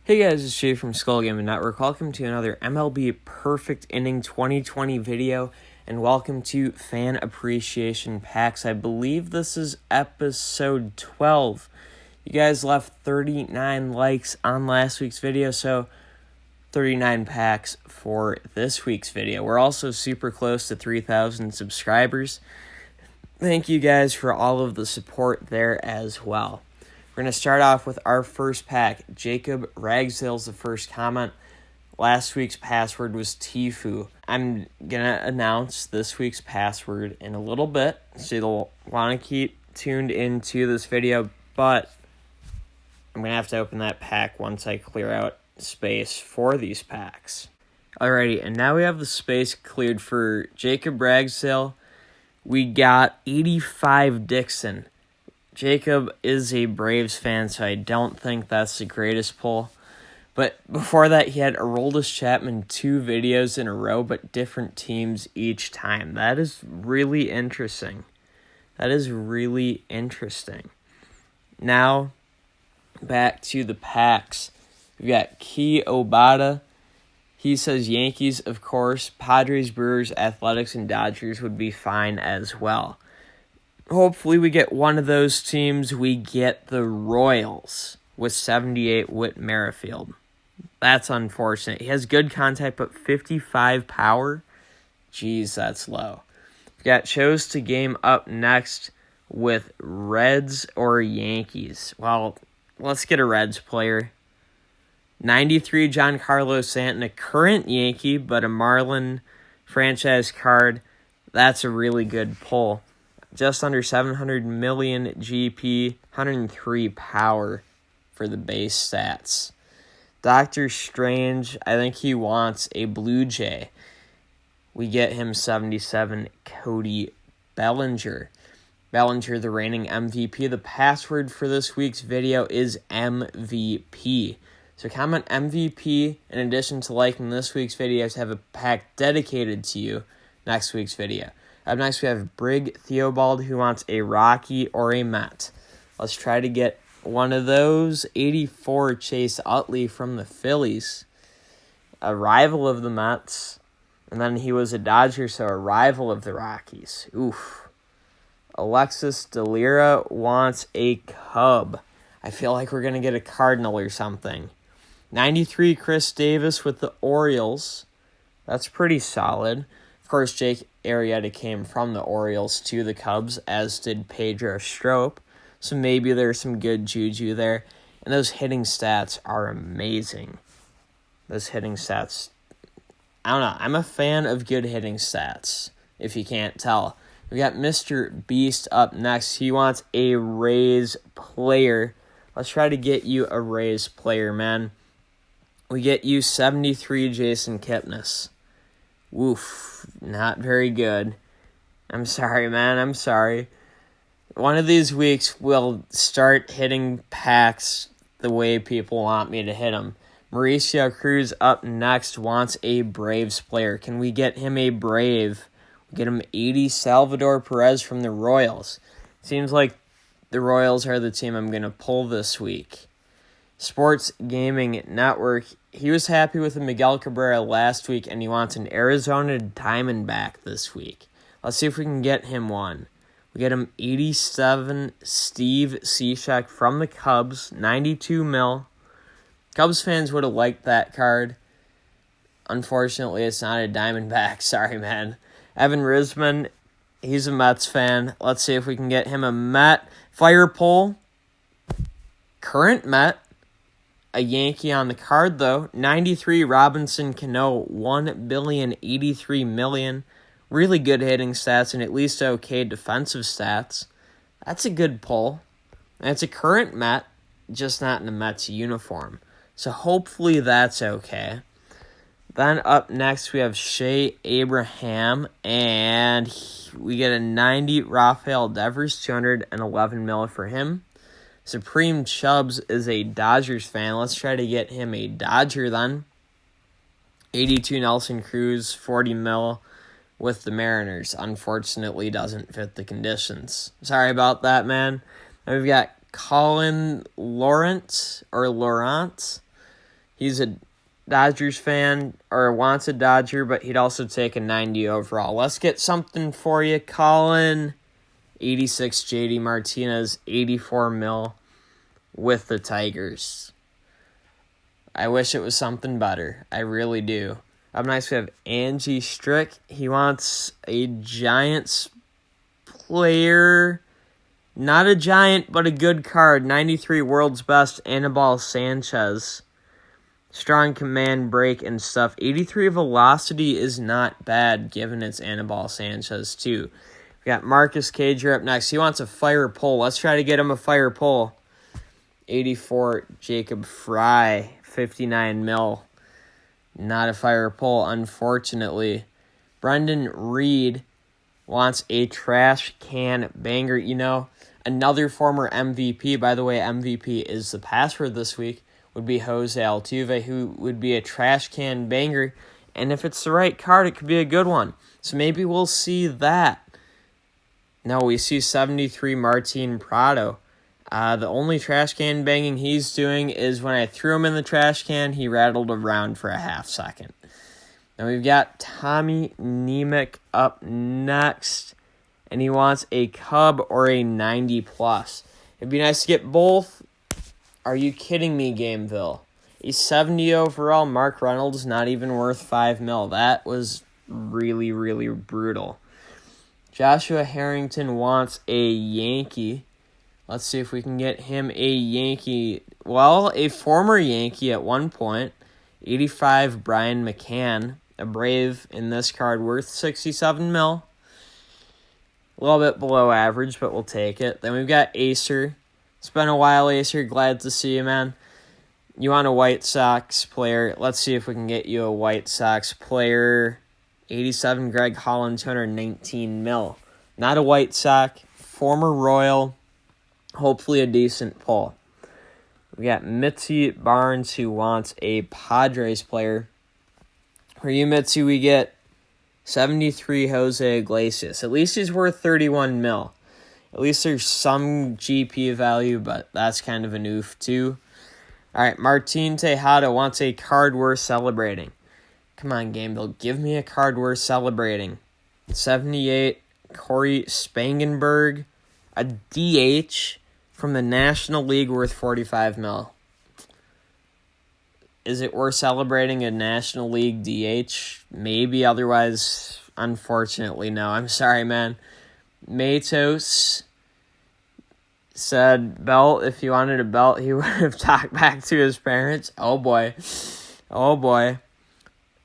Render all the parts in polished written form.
Hey guys, it's Shea from Skull Gaming Network. Welcome to another MLB Perfect Inning 2020 video, and welcome to Fan Appreciation Packs. I believe this is episode 12. You guys left 39 likes on last week's video, so 39 packs for this week's video. We're also super close to 3,000 subscribers. Thank you guys for all of the support there as well. We're going to start off with our first pack. Jacob Ragsdale's the first comment. Last week's password was Tifu. I'm going to announce this week's password in a little bit, so you'll want to keep tuned into this video, but I'm going to have to open that pack once I clear out space for these packs. Alrighty, and now we have the space cleared for Jacob Ragsdale. We got 85 Dixon. Jacob is a Braves fan, so I don't think that's the greatest pull. But before that, he had Aroldis Chapman 2 videos in a row, but different teams each time. That is really interesting. Now, back to the packs. We've got Key Obata. He says Yankees, of course. Padres, Brewers, Athletics, and Dodgers would be fine as well. Hopefully we get one of those teams. We get the Royals with 78 Whit Merrifield. That's unfortunate. He has good contact, but 55 power? Jeez, that's low. We got Chose to Game up next with Reds or Yankees. Well, let's get a Reds player. 93 Giancarlo Stanton, a current Yankee, but a Marlin franchise card. That's a really good pull. Just under 700 million GP, 103 power for the base stats. Doctor Strange, I think he wants a Blue Jay. We get him 77 Cody Bellinger. Bellinger, the reigning MVP. The password for this week's video is MVP. So comment MVP in addition to liking this week's video to have a pack dedicated to you next week's video. Up next, we have Brig Theobald, who wants a Rocky or a Met. Let's try to get one of those. 84 Chase Utley from the Phillies, a rival of the Mets. And then he was a Dodger, so a rival of the Rockies. Oof. Alexis Delira wants a Cub. I feel like we're going to get a Cardinal or something. 93 Chris Davis with the Orioles. That's pretty solid. Of course, Jake Arrieta came from the Orioles to the Cubs, as did Pedro Strop. So maybe there's some good juju there. And those hitting stats are amazing. I don't know. I'm a fan of good hitting stats, if you can't tell. We got Mr. Beast up next. He wants a Rays player. Let's try to get you a Rays player, man. We get you 73 Jason Kipnis. Woof, not very good. I'm sorry, man, I'm sorry. One of these weeks, we'll start hitting packs the way people want me to hit them. Mauricio Cruz up next wants a Braves player. Can we get him a Brave? We get him 80 Salvador Perez from the Royals. Seems like the Royals are the team I'm going to pull this week. Sports Gaming Network. He was happy with the Miguel Cabrera last week, and he wants an Arizona Diamondback this week. Let's see if we can get him one. We get him 87 Steve Cishek from the Cubs, 92 mil. Cubs fans would have liked that card. Unfortunately, it's not a Diamondback. Sorry, man. Evan Risman, he's a Mets fan. Let's see if we can get him a Met. Fire pole. Current Met. A Yankee on the card, though. 93 Robinson Cano, $1,083,000,000. Really good hitting stats and at least okay defensive stats. That's a good pull. And it's a current Met, just not in the Mets uniform. So hopefully that's okay. Then up next we have Shea Abraham, and we get a 90 Rafael Devers, 211 mil for him. Supreme Chubbs is a Dodgers fan. Let's try to get him a Dodger then. 82 Nelson Cruz, 40 mil with the Mariners. Unfortunately, doesn't fit the conditions. Sorry about that, man. And we've got Colin Laurent. He's a Dodgers fan, or wants a Dodger, but he'd also take a 90 overall. Let's get something for you, Colin. 86 JD Martinez, 84 mil with the Tigers. I wish it was something better. I really do. Up next, we have Angie Strick. He wants a Giants player. Not a Giant, but a good card. 93 World's Best, Anibal Sanchez. Strong command, break, and stuff. 83 velocity is not bad, given it's Anibal Sanchez, too. We got Marcus Cager up next. He wants a fire pull. Let's try to get him a fire pull. 84 Jacob Fry, 59 mil. Not a fire pull, unfortunately. Brendan Reed wants a trash can banger. You know, another former MVP, by the way, MVP is the password this week, would be Jose Altuve, who would be a trash can banger. And if it's the right card, it could be a good one. So maybe we'll see that. No, we see 73 Martin Prado. The only trash can banging he's doing is when I threw him in the trash can, he rattled around for a half second. Now we've got Tommy Nemech up next, and he wants a Cub or a 90 plus. It'd be nice to get both. Are you kidding me, Gameville? A 70 overall, Mark Reynolds, not even worth 5 mil. That was really, really brutal. Joshua Harrington wants a Yankee. Let's see if we can get him a Yankee. Well, a former Yankee at one point. 85 Brian McCann, a Brave in this card, worth 67 mil. A little bit below average, but we'll take it. Then we've got Acer. It's been a while, Acer. Glad to see you, man. You want a White Sox player? Let's see if we can get you a White Sox player. 87 Greg Holland, 219 mil. Not a White Sox. Former Royal. Hopefully a decent pull. We got Mitzi Barnes, who wants a Padres player. For you, Mitzi, we get 73 Jose Iglesias. At least he's worth 31 mil. At least there's some GP value, but that's kind of an oof, too. All right, Martin Tejada wants a card worth celebrating. Come on, Gameville, give me a card worth celebrating. 78 Corey Spangenberg, a DH from the National League worth 45 mil. Is it worth celebrating a National League DH? Maybe, otherwise, unfortunately, no. I'm sorry, man. Matos said belt. If he wanted a belt, he would have talked back to his parents. Oh, boy. Oh, boy.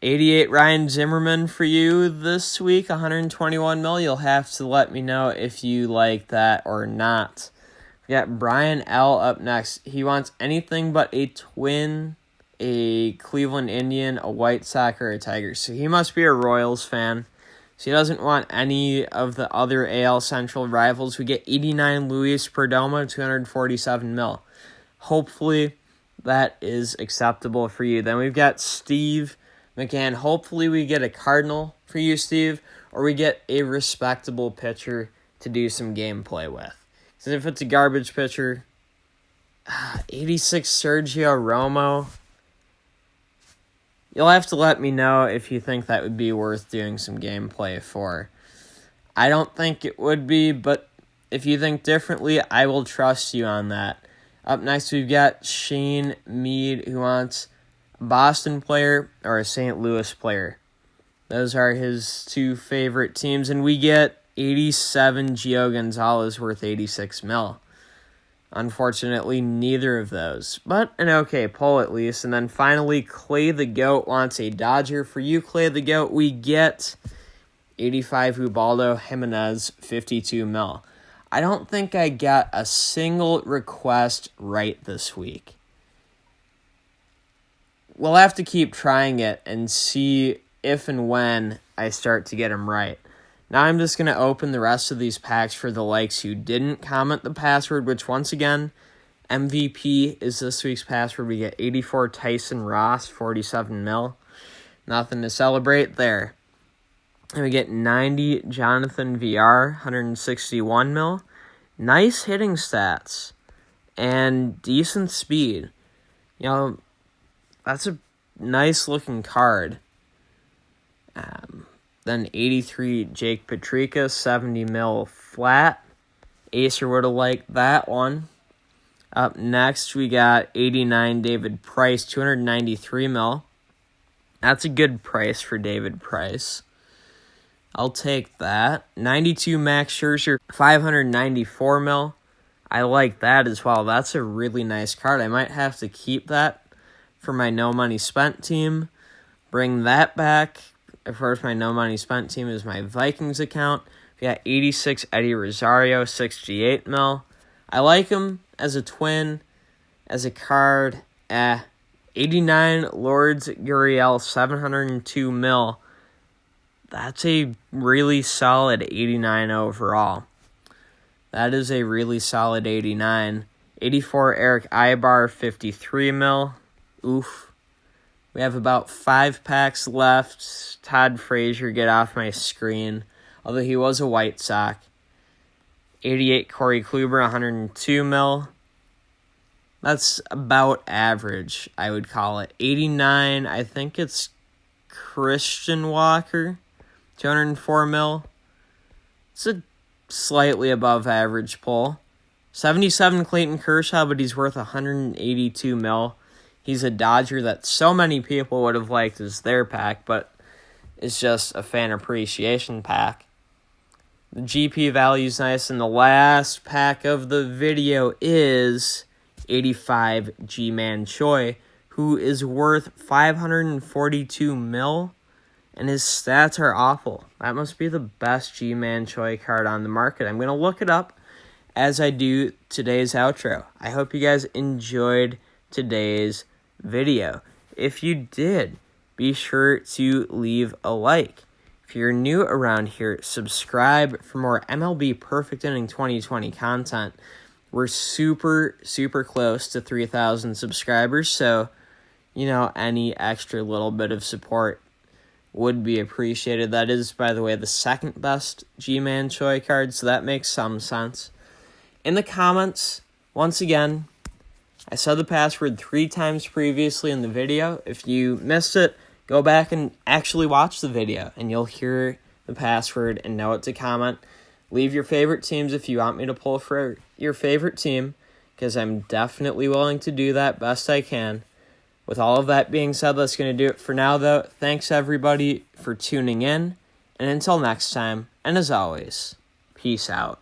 88 Ryan Zimmerman for you this week, 121 mil. You'll have to let me know if you like that or not. We got Brian L. up next. He wants anything but a Twin, a Cleveland Indian, a White Sox, or a Tigers. So he must be a Royals fan. So he doesn't want any of the other AL Central rivals. We get 89 Luis Perdomo, 247 mil. Hopefully that is acceptable for you. Then we've got Steve McCann. Hopefully we get a Cardinal for you, Steve, or we get a respectable pitcher to do some gameplay with. Because if it's a garbage pitcher, 86 Sergio Romo, you'll have to let me know if you think that would be worth doing some gameplay for. I don't think it would be, but if you think differently, I will trust you on that. Up next, we've got Shane Mead, who wants a Boston player or a St. Louis player. Those are his two favorite teams, and we get 87 Gio Gonzalez worth 86 mil. Unfortunately, neither of those, but an okay pull at least. And then finally, Clay the Goat wants a Dodger. For you, Clay the Goat, we get 85 Ubaldo Jimenez, 52 mil. I don't think I got a single request right this week. We'll have to keep trying it and see if and when I start to get them right. Now I'm just going to open the rest of these packs for the likes who didn't comment the password, which once again, MVP is this week's password. We get 84 Tyson Ross, 47 mil. Nothing to celebrate there. And we get 90 Jonathan VR, 161 mil. Nice hitting stats and decent speed. You know, That's a nice looking card. Then 83 Jake Petrika, 70 mil flat. Acer would have liked that one. Up next, we got 89 David Price, 293 mil. That's a good price for David Price. I'll take that. 92 Max Scherzer, 594 mil. I like that as well. That's a really nice card. I might have to keep that for my no money spent team. Bring that back. Of course, my no money spent team is my Vikings account. We got 86 Eddie Rosario, 68 mil. I like him as a twin, as a card. 89 Lourdes Gurriel, 702 mil. That's a really solid 89 overall. That is a really solid 89. 84 Eric Ibar, 53 mil. Oof. We have about 5 packs left. Todd Frazier, get off my screen. Although he was a White Sox. 88 Corey Kluber, 102 mil. That's about average, I would call it. 89, I think it's Christian Walker, 204 mil. It's a slightly above average pull. 77 Clayton Kershaw, but he's worth 182 mil. He's a Dodger that so many people would have liked as their pack, but it's just a fan appreciation pack. The GP value is nice, and the last pack of the video is 85 G-Man Choi, who is worth 542 mil, and his stats are awful. That must be the best G-Man Choi card on the market. I'm going to look it up as I do today's outro. I hope you guys enjoyed today's video. If you did, be sure to leave a like. If you're new around here, subscribe for more MLB Perfect Inning 2020 content. We're super, super close to 3,000 subscribers, so, any extra little bit of support would be appreciated. That is, by the way, the second best G-Man Choi card, so that makes some sense. In the comments, once again, I said the password 3 times previously in the video. If you missed it, go back and actually watch the video, and you'll hear the password and know what to comment. Leave your favorite teams if you want me to pull for your favorite team, because I'm definitely willing to do that best I can. With all of that being said, that's going to do it for now, though. Thanks, everybody, for tuning in, and until next time, and as always, peace out.